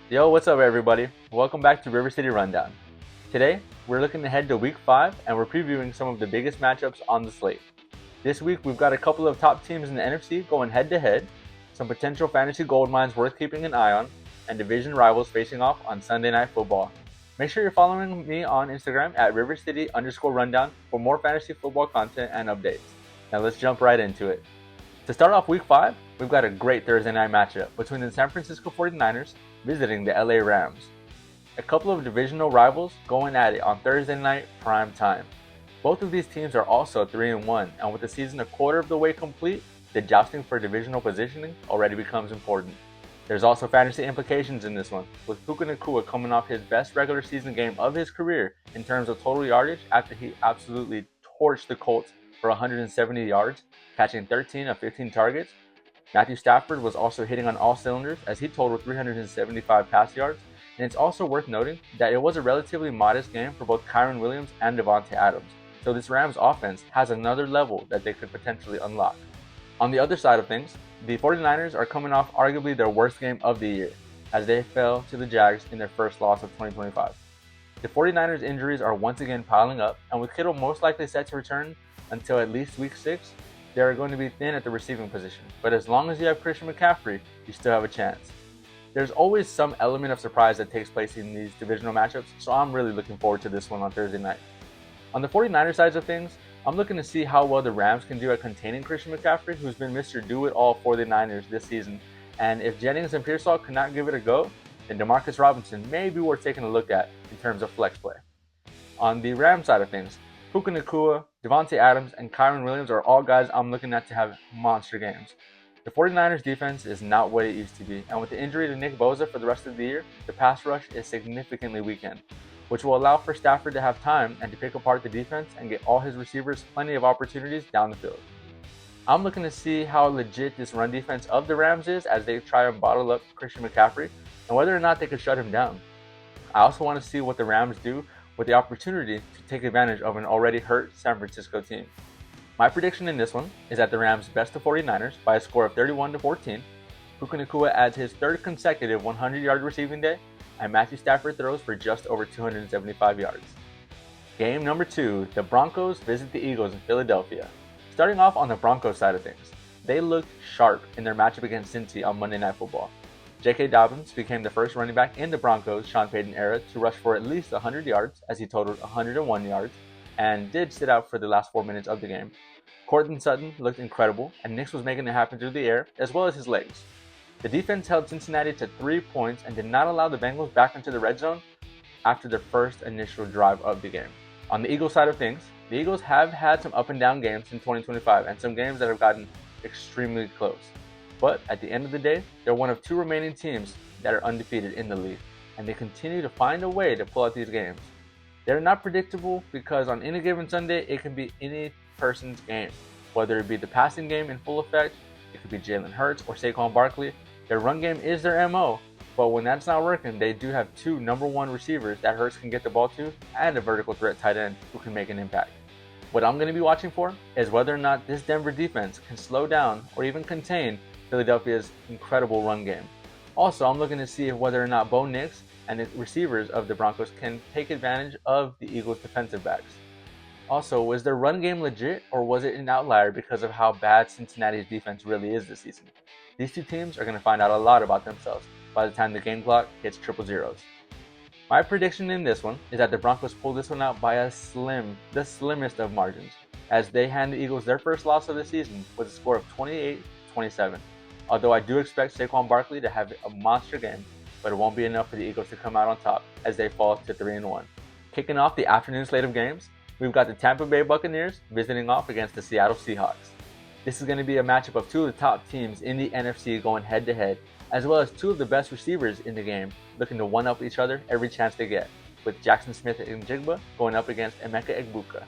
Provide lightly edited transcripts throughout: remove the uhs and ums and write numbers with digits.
Yo, what's up everybody? Welcome back to River City Rundown. Today, we're looking ahead to Week 5 and we're previewing some of the biggest matchups on the slate. This week, we've got a couple of top teams in the NFC going head to head, some potential fantasy gold mines worth keeping an eye on, and division rivals facing off on Sunday Night Football. Make sure you're following me on Instagram at rivercity_rundown for more fantasy football content and updates. Now let's jump right into it. To start off Week 5, we've got a great Thursday night matchup between the San Francisco 49ers visiting the LA Rams. A couple of divisional rivals going at it on Thursday night prime time. Both of these teams are also 3-1, and with the season a quarter of the way complete, the jousting for divisional positioning already becomes important. There's also fantasy implications in this one, with Puka Nacua coming off his best regular season game of his career in terms of total yardage after he absolutely torched the Colts for 170 yards, catching 13 of 15 targets. Matthew Stafford was also hitting on all cylinders as he totaled 375 pass yards, and it's also worth noting that it was a relatively modest game for both Kyren Williams and Davante Adams, so this Rams offense has another level that they could potentially unlock. On the other side of things, the 49ers are coming off arguably their worst game of the year, as they fell to the Jags in their first loss of 2025. The 49ers injuries are once again piling up, and with Kittle most likely set to return until at least Week 6, they are going to be thin at the receiving position, but as long as you have Christian McCaffrey, you still have a chance. There's always some element of surprise that takes place in these divisional matchups, so I'm really looking forward to this one on Thursday night. On the 49ers side of things, I'm looking to see how well the Rams can do at containing Christian McCaffrey, who's been Mr. Do-It-All for the Niners this season, and if Jennings and Pearsall cannot give it a go, then Demarcus Robinson may be worth taking a look at in terms of flex play. On the Rams side of things, Puka Nacua, Davante Adams, and Kyren Williams are all guys I'm looking at to have monster games. The 49ers defense is not what it used to be, and with the injury to Nick Bosa for the rest of the year, the pass rush is significantly weakened, which will allow for Stafford to have time and to pick apart the defense and get all his receivers plenty of opportunities down the field. I'm looking to see how legit this run defense of the Rams is as they try and bottle up Christian McCaffrey and whether or not they could shut him down. I also want to see what the Rams do with the opportunity to take advantage of an already hurt San Francisco team. My prediction in this one is that the Rams best the 49ers by a score of 31-14. Puka Nacua adds his third consecutive 100-yard receiving day, and Matthew Stafford throws for just over 275 yards. Game number 2, the Broncos visit the Eagles in Philadelphia. Starting off on the Broncos side of things, they looked sharp in their matchup against Cincy on Monday Night Football. J.K. Dobbins became the first running back in the Broncos' Sean Payton era to rush for at least 100 yards as he totaled 101 yards and did sit out for the last 4 minutes of the game. Courtland Sutton looked incredible and Nix was making it happen through the air as well as his legs. The defense held Cincinnati to 3 points and did not allow the Bengals back into the red zone after their first initial drive of the game. On the Eagles side of things, the Eagles have had some up and down games in 2025 and some games that have gotten extremely close. But at the end of the day, they're one of 2 remaining teams that are undefeated in the league, and they continue to find a way to pull out these games. They're not predictable because on any given Sunday, it can be any person's game. Whether it be the passing game in full effect, it could be Jalen Hurts or Saquon Barkley. Their run game is their MO, but when that's not working, they do have 2 number 1 receivers that Hurts can get the ball to and a vertical threat tight end who can make an impact. What I'm going to be watching for is whether or not this Denver defense can slow down or even contain Philadelphia's incredible run game. Also, I'm looking to see whether or not Bo Nix and the receivers of the Broncos can take advantage of the Eagles' defensive backs. Also, was their run game legit or was it an outlier because of how bad Cincinnati's defense really is this season? These 2 teams are going to find out a lot about themselves by the time the game clock hits triple zeros. My prediction in this one is that the Broncos pull this one out by the slimmest of margins, as they hand the Eagles their first loss of the season with a score of 28-27. Although I do expect Saquon Barkley to have a monster game, but it won't be enough for the Eagles to come out on top as they fall to 3-1. Kicking off the afternoon slate of games, we've got the Tampa Bay Buccaneers visiting off against the Seattle Seahawks. This is going to be a matchup of 2 of the top teams in the NFC going head to head, as well as 2 of the best receivers in the game looking to one-up each other every chance they get, with Jackson Smith and Jigba going up against Emeka Egbuka.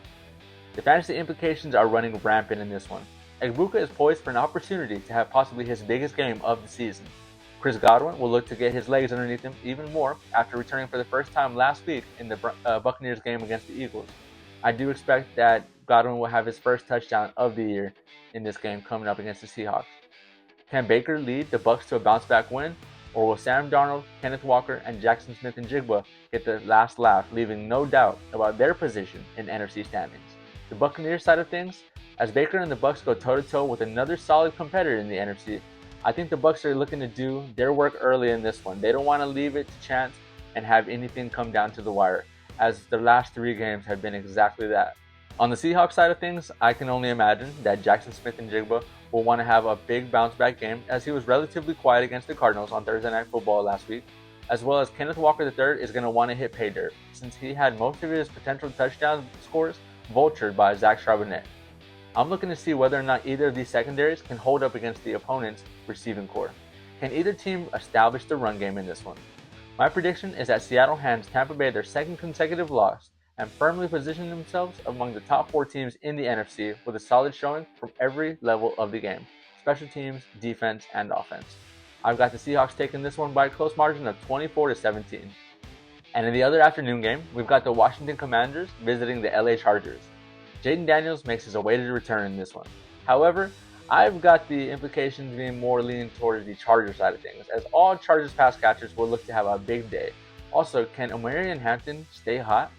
The fantasy implications are running rampant in this one. Egbuka is poised for an opportunity to have possibly his biggest game of the season. Chris Godwin will look to get his legs underneath him even more after returning for the first time last week in the Buccaneers game against the Eagles. I do expect that Godwin will have his first touchdown of the year in this game coming up against the Seahawks. Can Baker lead the Bucs to a bounce-back win, or will Sam Darnold, Kenneth Walker, and Jackson Smith-Njigba get the last laugh, leaving no doubt about their position in NFC standings? The Buccaneers side of things, as Baker and the Bucs go toe-to-toe with another solid competitor in the NFC, I think the Bucs are looking to do their work early in this one. They don't want to leave it to chance and have anything come down to the wire, as the last 3 games have been exactly that. On the Seahawks side of things, I can only imagine that Jackson Smith-Njigba will want to have a big bounce-back game, as he was relatively quiet against the Cardinals on Thursday Night Football last week, as well as Kenneth Walker III is going to want to hit pay dirt, since he had most of his potential touchdown scores vultured by Zach Charbonnet. I'm looking to see whether or not either of these secondaries can hold up against the opponent's receiving core. Can either team establish the run game in this one? My prediction is that Seattle hands Tampa Bay their second consecutive loss and firmly position themselves among the top 4 teams in the NFC with a solid showing from every level of the game: special teams, defense, and offense. I've got the Seahawks taking this one by a close margin of 24-17. And in the other afternoon game, we've got the Washington Commanders visiting the LA Chargers. Jaden Daniels makes his awaited return in this one. However, I've got the implications being more leaning towards the Chargers side of things, as all Chargers pass catchers will look to have a big day. Also, can Omarion Hampton stay hot?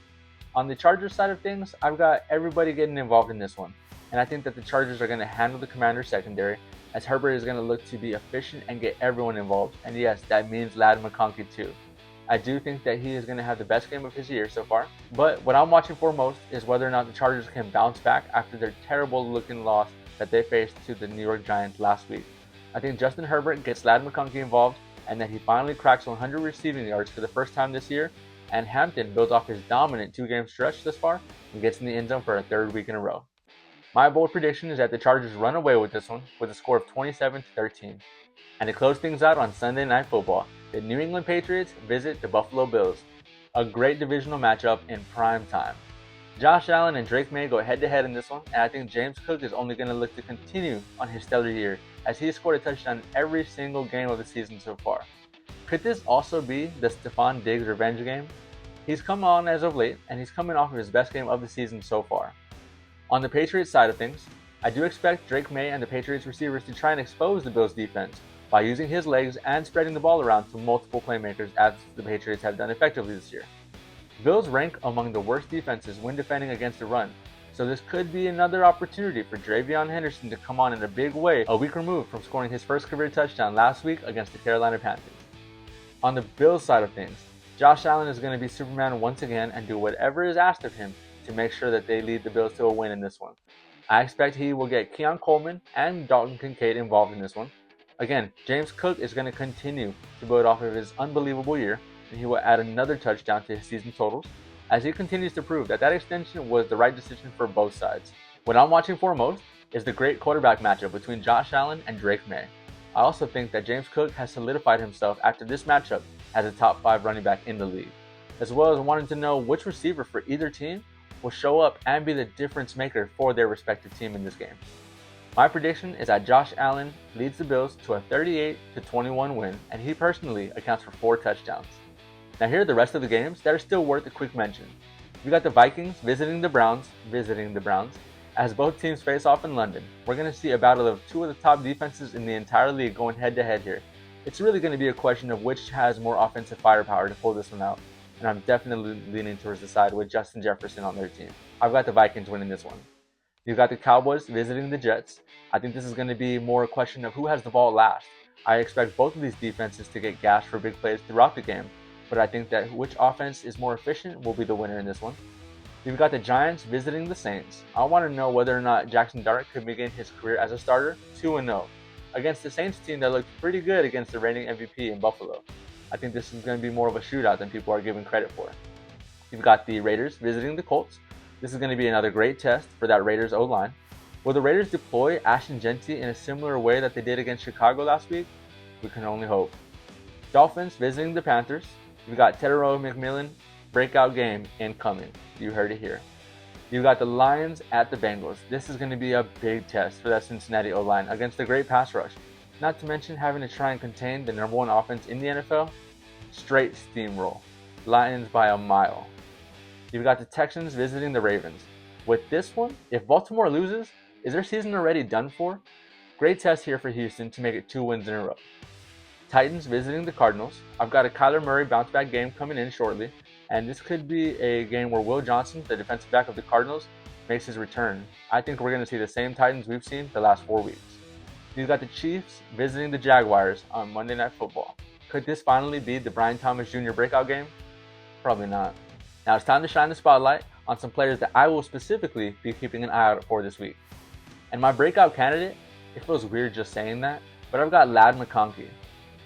On the Chargers side of things, I've got everybody getting involved in this one, and I think that the Chargers are going to handle the Commanders secondary, as Herbert is going to look to be efficient and get everyone involved, and yes, that means Ladd McConkey too. I do think that he is going to have the best game of his year so far, but what I'm watching for most is whether or not the Chargers can bounce back after their terrible looking loss that they faced to the New York Giants last week. I think Justin Herbert gets Ladd McConkey involved, and that he finally cracks 100 receiving yards for the first time this year, and Hampton builds off his dominant 2-game stretch thus far and gets in the end zone for a 3rd week in a row. My bold prediction is that the Chargers run away with this one with a score of 27-13. And to close things out on Sunday Night Football, the New England Patriots visit the Buffalo Bills, a great divisional matchup in prime time. Josh Allen and Drake Maye go head-to-head in this one, and I think James Cook is only going to look to continue on his stellar year, as he has scored a touchdown in every single game of the season so far. Could this also be the Stephon Diggs revenge game? He's come on as of late, and he's coming off of his best game of the season so far. On the Patriots side of things, I do expect Drake Maye and the Patriots receivers to try and expose the Bills defense by using his legs and spreading the ball around to multiple playmakers, as the Patriots have done effectively this year. Bills rank among the worst defenses when defending against the run, so this could be another opportunity for Dravion Henderson to come on in a big way, a week removed from scoring his first career touchdown last week against the Carolina Panthers. On the Bills side of things, Josh Allen is going to be Superman once again and do whatever is asked of him to make sure that they lead the Bills to a win in this one. I expect he will get Keon Coleman and Dalton Kincaid involved in this one. Again, James Cook is going to continue to build off of his unbelievable year, and he will add another touchdown to his season totals, as he continues to prove that extension was the right decision for both sides. What I'm watching for most is the great quarterback matchup between Josh Allen and Drake Maye. I also think that James Cook has solidified himself after this matchup as a top 5 running back in the league, as well as wanting to know which receiver for either team will show up and be the difference maker for their respective team in this game. My prediction is that Josh Allen leads the Bills to a 38-21 win, and he personally accounts for 4 touchdowns. Now here are the rest of the games that are still worth a quick mention. We got the Vikings visiting the Browns, as both teams face off in London. We're going to see a battle of 2 of the top defenses in the entire league going head-to-head here. It's really going to be a question of which has more offensive firepower to pull this one out, and I'm definitely leaning towards the side with Justin Jefferson on their team. I've got the Vikings winning this one. You've got the Cowboys visiting the Jets. I think this is going to be more a question of who has the ball last. I expect both of these defenses to get gashed for big plays throughout the game, but I think that which offense is more efficient will be the winner in this one. You've got the Giants visiting the Saints. I want to know whether or not Jackson Dart could begin his career as a starter 2-0 against the Saints team that looked pretty good against the reigning MVP in Buffalo. I think this is going to be more of a shootout than people are giving credit for. You've got the Raiders visiting the Colts. This is going to be another great test for that Raiders O-line. Will the Raiders deploy Ashton Jeanty in a similar way that they did against Chicago last week? We can only hope. Dolphins visiting the Panthers. You've got Tedero McMillan, breakout game incoming. You heard it here. You've got the Lions at the Bengals. This is going to be a big test for that Cincinnati O-line against the great pass rush. Not to mention having to try and contain the number 1 offense in the NFL. Straight steamroll. Lions by a mile. You've got the Texans visiting the Ravens. With this one, if Baltimore loses, is their season already done for? Great test here for Houston to make it 2 wins in a row. Titans visiting the Cardinals. I've got a Kyler Murray bounce back game coming in shortly, and this could be a game where Will Johnson, the defensive back of the Cardinals, makes his return. I think we're going to see the same Titans we've seen the last 4 weeks. You've got the Chiefs visiting the Jaguars on Monday Night Football. Could this finally be the Brian Thomas Jr. breakout game? Probably not. Now it's time to shine the spotlight on some players that I will specifically be keeping an eye out for this week. And my breakout candidate, it feels weird just saying that, but I've got Ladd McConkey.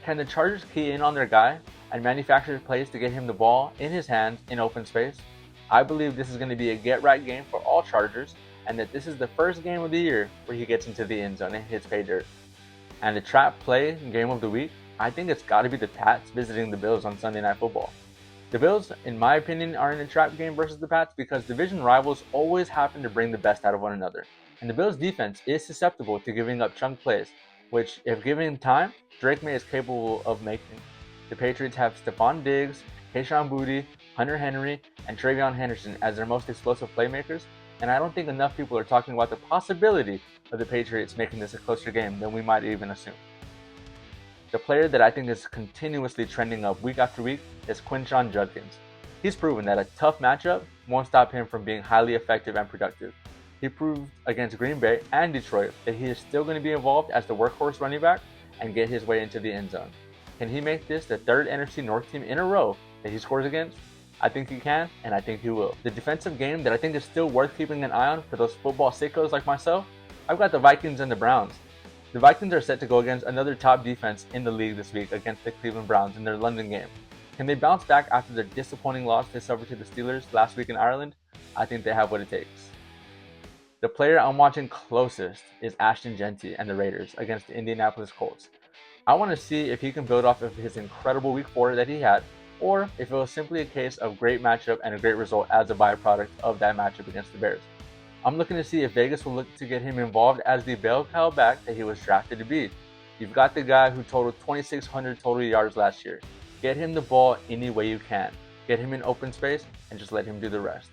Can the Chargers key in on their guy and manufacture plays to get him the ball in his hands in open space? I believe this is going to be a get-right game for all Chargers, and that this is the first game of the year where he gets into the end zone and hits pay dirt. And the trap play game of the week, I think it's got to be the Pats visiting the Bills on Sunday Night Football. The Bills, in my opinion, are in a trap game versus the Pats because division rivals always happen to bring the best out of one another. And the Bills' defense is susceptible to giving up chunk plays, which, if given time, Drake Maye is capable of making. The Patriots have Stephon Diggs, Kayshon Boutte, Hunter Henry, and Travion Henderson as their most explosive playmakers, and I don't think enough people are talking about the possibility of the Patriots making this a closer game than we might even assume. The player that I think is continuously trending up week after week is Quinshon Judkins. He's proven that a tough matchup won't stop him from being highly effective and productive. He proved against Green Bay and Detroit that he is still going to be involved as the workhorse running back and get his way into the end zone. Can he make this the third NFC North team in a row that he scores against? I think he can, and I think he will. The defensive game that I think is still worth keeping an eye on for those football sickos like myself, I've got the Vikings and the Browns. The Vikings are set to go against another top defense in the league this week against the Cleveland Browns in their London game. Can they bounce back after their disappointing loss they suffered to the Steelers last week in Ireland? I think they have what it takes. The player I'm watching closest is Ashton Genty and the Raiders against the Indianapolis Colts. I want to see if he can build off of his incredible week 4 that he had, or if it was simply a case of great matchup and a great result as a byproduct of that matchup against the Bears. I'm looking to see if Vegas will look to get him involved as the bell cow back that he was drafted to be. You've got the guy who totaled 2,600 total yards last year. Get him the ball any way you can. Get him in open space and just let him do the rest.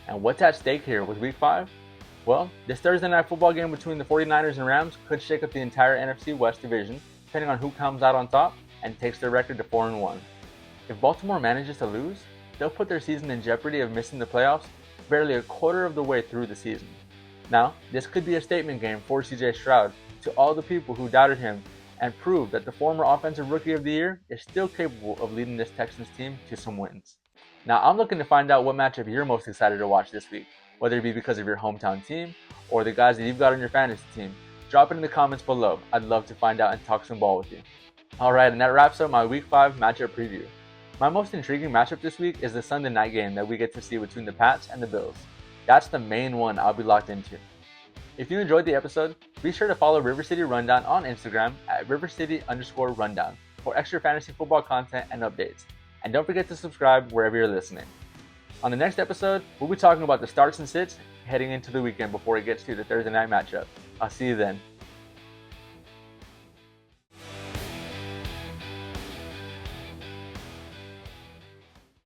And what's at stake here with Week 5? Well, this Thursday night football game between the 49ers and Rams could shake up the entire NFC West division, depending on who comes out on top and takes their record to 4-1. If Baltimore manages to lose, they'll put their season in jeopardy of missing the playoffs barely a quarter of the way through the season. Now, this could be a statement game for CJ Stroud to all the people who doubted him and prove that the former Offensive Rookie of the Year is still capable of leading this Texans team to some wins. Now, I'm looking to find out what matchup you're most excited to watch this week, whether it be because of your hometown team or the guys that you've got on your fantasy team. Drop it in the comments below. I'd love to find out and talk some ball with you. Alright, and that wraps up my Week 5 matchup preview. My most intriguing matchup this week is the Sunday night game that we get to see between the Pats and the Bills. That's the main one I'll be locked into. If you enjoyed the episode, be sure to follow River City Rundown on Instagram at rivercity_rundown for extra fantasy football content and updates. And don't forget to subscribe wherever you're listening. On the next episode, we'll be talking about the starts and sits heading into the weekend before it gets to the Thursday night matchup. I'll see you then.